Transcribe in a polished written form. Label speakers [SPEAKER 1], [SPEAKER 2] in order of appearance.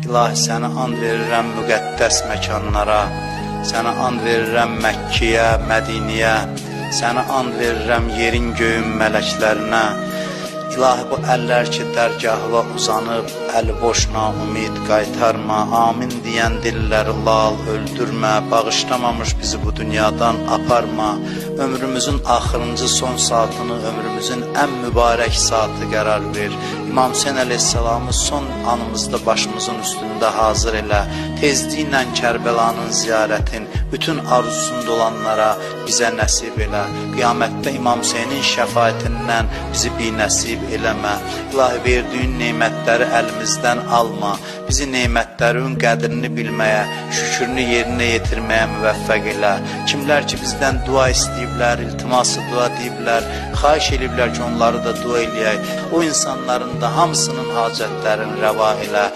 [SPEAKER 1] İlahi, sənə and verirəm müqəddəs məkanlara, sənə and verirəm Məkkiyə, Mədiniyə, sənə and verirəm yerin göyün mələklərinə. İlahi, bu əllər ki dərgahına uzanıb, əli boş naumid qaytarma, amin deyən dilləri lal öldürmə, bağışlamamış bizi bu dünyadan aparma, ömrümüzün axırıncı son saatını ömrümüzün ən mübarək saatı qərar ver. İmam Hüseyin əleyhissalamı son anımızda başımızın üstündə hazır elə, tezliklə Kərbəlanın ziyarətin bütün arzusunda olanlara bizə nəsib elə. Qiyamətdə İmam Hüseynin şəfaətindən bizi binəsib eləmə. İlahi, verdiyin neymətləri əlimizdən alma. Bizi neymətlərin qədrini bilməyə, şükürünü yerinə yetirməyə müvəffəq elə. Kimlər ki bizdən dua istəyiblər, iltiması dua deyiblər, xahiş ediblər ki onları da dua eləyək. O insanların da hamısının hacətlərini rəva elə.